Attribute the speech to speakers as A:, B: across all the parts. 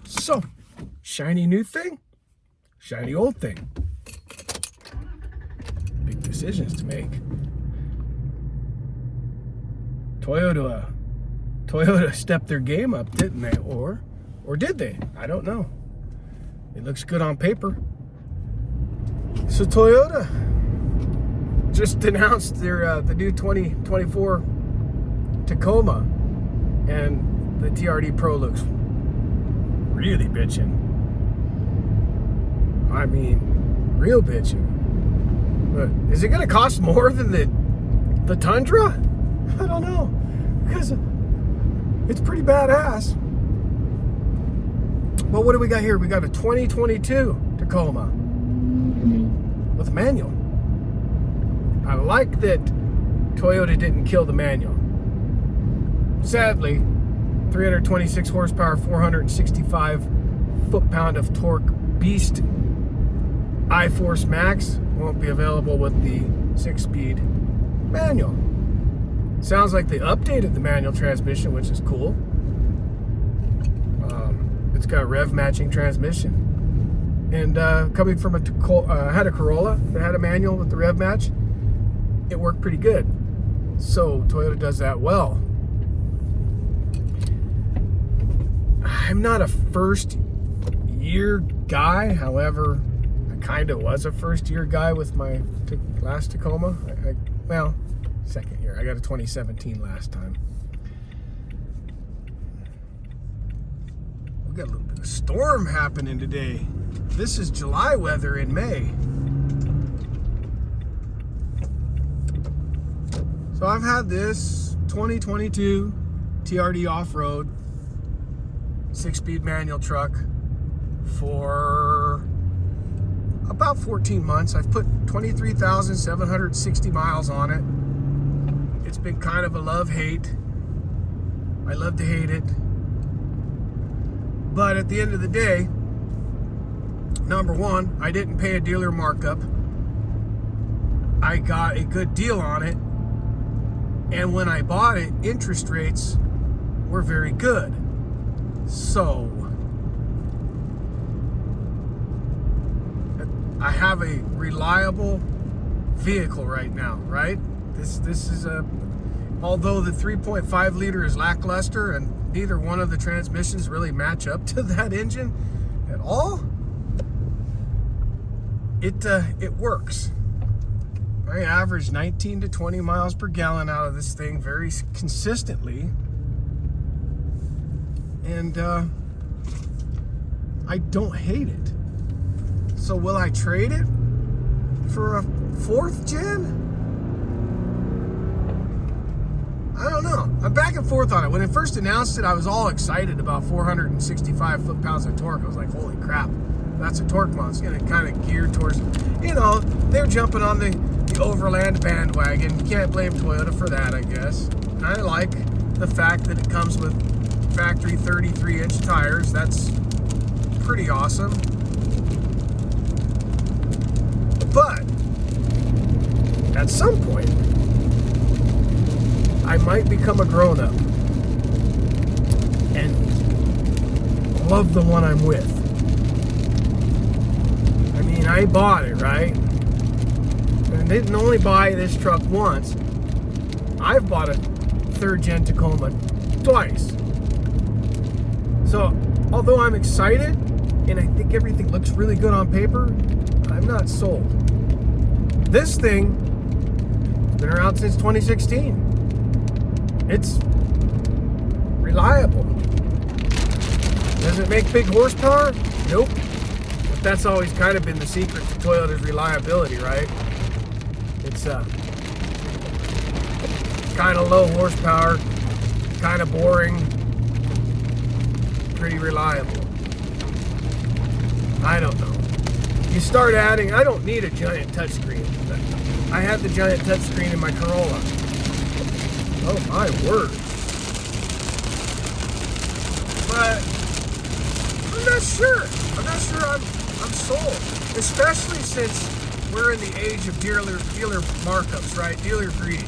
A: So, shiny new thing, shiny old thing. Big decisions to make. Toyota stepped their game up, didn't they? Or did they? I don't know. It looks good on paper. So Toyota just announced their the new 2024 Tacoma, and the TRD Pro looks really bitchin'. I mean, real bitchin'. But is it going to cost more than the Tundra? I don't know, because it's pretty badass. But what do we got here? We got a 2022 Tacoma with a manual. I like that Toyota didn't kill the manual. Sadly, 326 horsepower, 465 foot-pound of torque beast I-Force Max won't be available with the 6-speed manual. Sounds like they updated the manual transmission, which is cool. It's got rev matching transmission. And coming from I had a Corolla that had a manual with the rev match. It worked pretty good. So Toyota does that well. I'm not a first year guy. However, I kind of was a first year guy with my last Tacoma. Well, second year. I got a 2017 last time. We got a little bit of storm happening today. This is July weather in May. So I've had this 2022 TRD off-road 6-speed manual truck for about 14 months. I've put 23,760 miles on it. It's been kind of a love-hate. I love to hate it. But at the end of the day, number one, I didn't pay a dealer markup. I got a good deal on it. And when I bought it, interest rates were very good. So I have a reliable vehicle right now, right? This is although the 3.5 liter is lackluster and neither one of the transmissions really match up to that engine at all, it works. I average 19 to 20 miles per gallon out of this thing very consistently. And I don't hate it. So will I trade it for a 4th gen? I don't know. I'm back and forth on it. When it first announced it, I was all excited about 465 foot-pounds of torque. I was like, holy crap, that's a torque monster. And it kind of geared towards, they're jumping on the overland bandwagon. You can't blame Toyota for that, I guess. I like the fact that it comes with factory 33-inch tires. That's pretty awesome. But at some point, I might become a grown-up and love the one I'm with. I mean, I bought it, right? And I didn't only buy this truck once. I've bought a 3rd gen Tacoma twice. So, although I'm excited and I think everything looks really good on paper, I'm not sold. This thing has been around since 2016. It's reliable. Does it make big horsepower? Nope. But that's always kind of been the secret to Toyota's reliability, right? It's kind of low horsepower, kind of boring, pretty reliable. I don't know. You start adding, I don't need a giant touchscreen. I had the giant touchscreen in my Corolla. Oh my word. But I'm not sure. I'm sold. Especially since we're in the age of dealer markups, right? Dealer greed.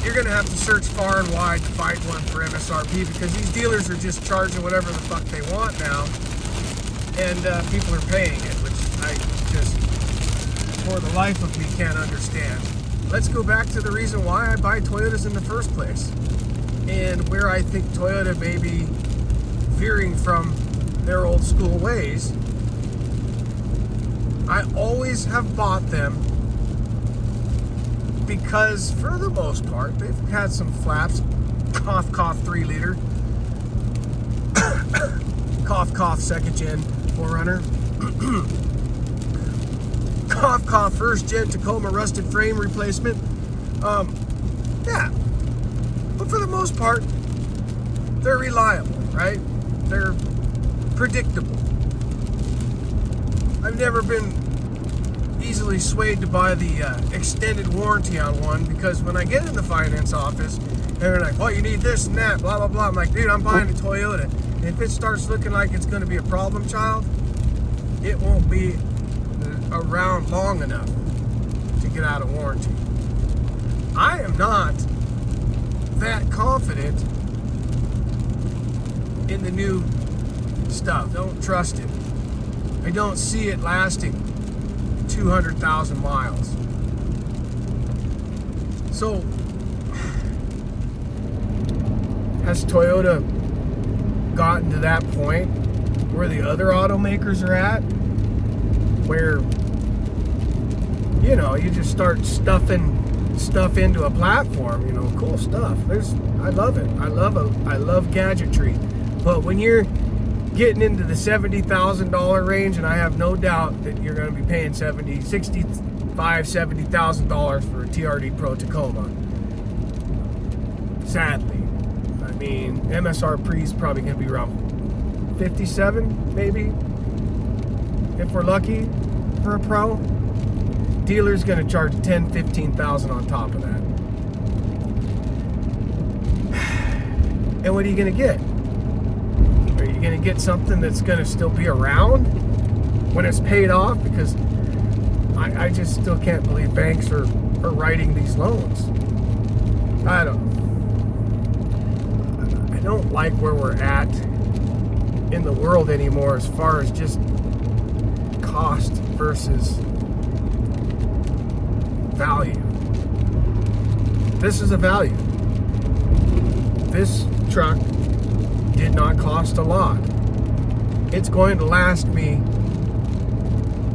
A: you're going to have to search far and wide to find one for MSRP, because these dealers are just charging whatever the fuck they want now, and people are paying it, which I just, for the life of me, can't understand. Let's go back to the reason why I buy Toyotas in the first place, and where I think Toyota may be veering from their old school ways. I always have bought them because, for the most part, they've had some flaps. Cough, cough, 3-liter. Cough, cough, second gen 4Runner. Cough, cough, first gen Tacoma rusted frame replacement. Yeah. But for the most part, they're reliable, right? They're predictable. I've never been easily swayed to buy the extended warranty on one, because when I get in the finance office and they're like, well, you need this and that, blah, blah, blah. I'm like, dude, I'm buying a Toyota. And if it starts looking like it's going to be a problem child, it won't be around long enough to get out of warranty. I am not that confident in the new stuff. Don't trust it. I don't see it lasting 200,000 miles. So, has Toyota gotten to that point where the other automakers are at, where, you know, you just start stuffing stuff into a platform, you know, cool stuff. I love it. I love gadgetry. But when you're getting into the $70,000 range, and I have no doubt that you're going to be paying $70,000 for a TRD Pro Tacoma. Sadly. I mean, MSRP is probably going to be around 57, maybe, if we're lucky, for a Pro. Dealer's going to charge $10,000, $15,000 on top of that. And what are you going to get? Are you going to get something that's going to still be around when it's paid off? Because I just still can't believe banks are writing these loans. I don't like where we're at in the world anymore as far as just cost versus value. This is a value. This truck did not cost a lot. It's going to last me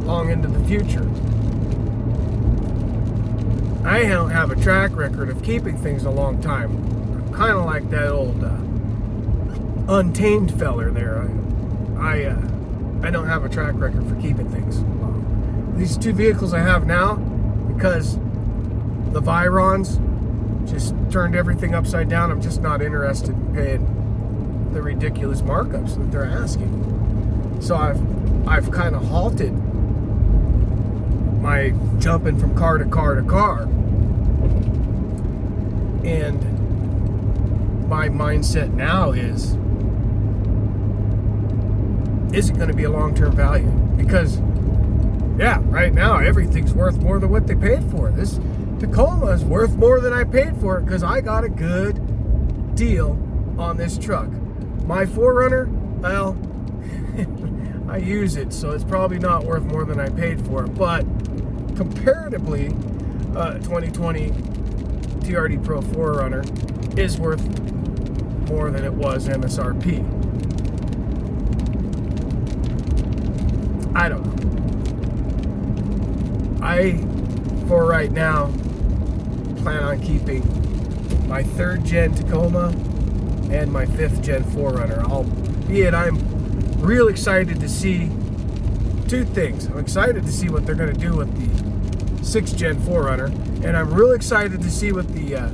A: long into the future. I don't have a track record of keeping things a long time. I'm kind of like that old Untamed feller there. I don't have a track record for keeping things long. These two vehicles I have now, because the Virons just turned everything upside down, I'm just not interested in paying the ridiculous markups that they're asking. So I've kind of halted my jumping from car to car to car. And my mindset now is it going to be a long-term value? Because, yeah, right now everything's worth more than what they paid for. This Tacoma is worth more than I paid for it because I got a good deal on this truck. My 4Runner, well, I use it, so it's probably not worth more than I paid for it. But comparatively, 2020 TRD Pro 4Runner is worth more than it was MSRP. I don't know. For right now, plan on keeping my 3rd gen Tacoma and my 5th gen 4Runner. Albeit I'm real excited to see two things. I'm excited to see what they're going to do with the 6th gen 4Runner, and I'm real excited to see what the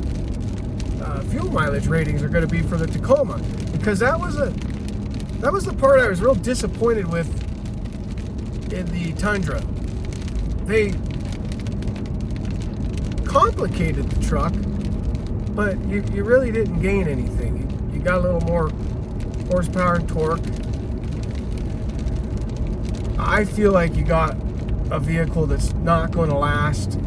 A: fuel mileage ratings are going to be for the Tacoma, because that was the part I was real disappointed with in the Tundra. They complicated the truck, but you really didn't gain anything. You got a little more horsepower and torque. I feel like you got a vehicle that's not going to last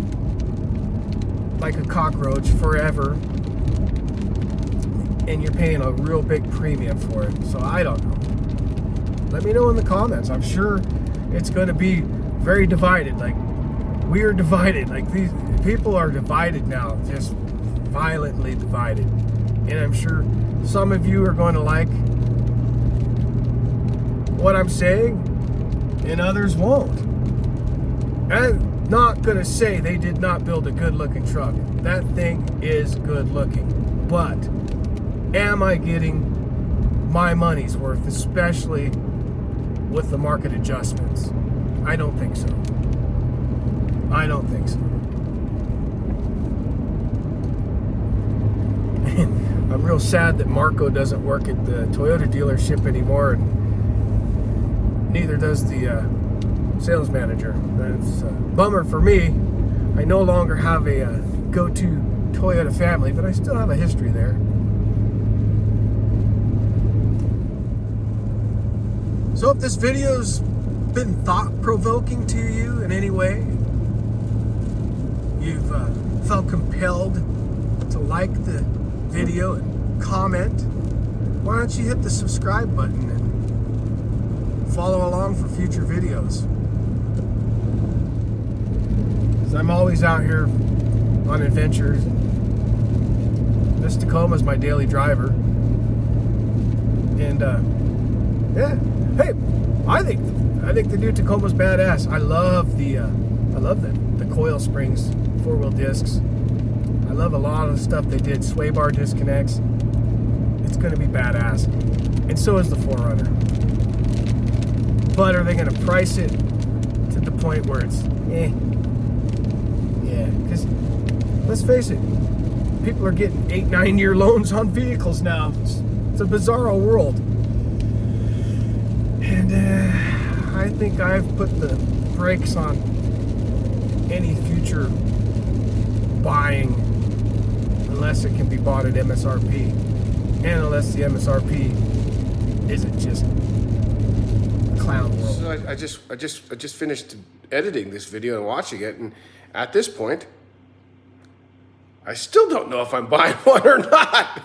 A: like a cockroach forever. and you're paying a real big premium for it. So I don't know. Let me know in the comments. I'm sure it's going to be very divided. Like, we are divided. Like, these people are divided now, just violently divided. And I'm sure some of you are going to like what I'm saying, and others won't. I'm not going to say they did not build a good-looking truck. That thing is good-looking. But am I getting my money's worth, especially with the market adjustments? I don't think so. I don't think so. I'm real sad that Marco doesn't work at the Toyota dealership anymore, and neither does the sales manager. That's a bummer for me. I no longer have a go-to Toyota family, but I still have a history there. So if this video's been thought-provoking to you in any way, you've felt compelled to like the video and comment, why don't you hit the subscribe button and follow along for future videos? Because I'm always out here on adventures. This Tacoma is my daily driver. And yeah, hey, I think the new Tacoma's badass. I love the coil springs, 4-wheel discs. I love a lot of the stuff they did, sway bar disconnects. It's going to be badass. And so is the 4Runner. But are they going to price it to the point where it's Yeah, because let's face it, people are getting 8-9 year loans on vehicles now. It's a bizarro world. And I think I've put the brakes on any future buying unless it can be bought at MSRP, and unless the MSRP isn't just a clown world.
B: So I just finished editing this video and watching it, and at this point, I still don't know if I'm buying one or not.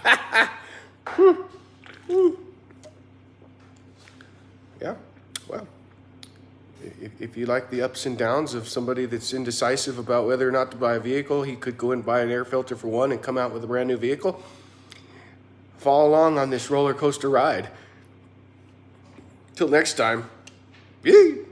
B: Yeah, well, if you like the ups and downs of somebody that's indecisive about whether or not to buy a vehicle, he could go and buy an air filter for one and come out with a brand new vehicle. Follow along on this roller coaster ride. Till next time, yay!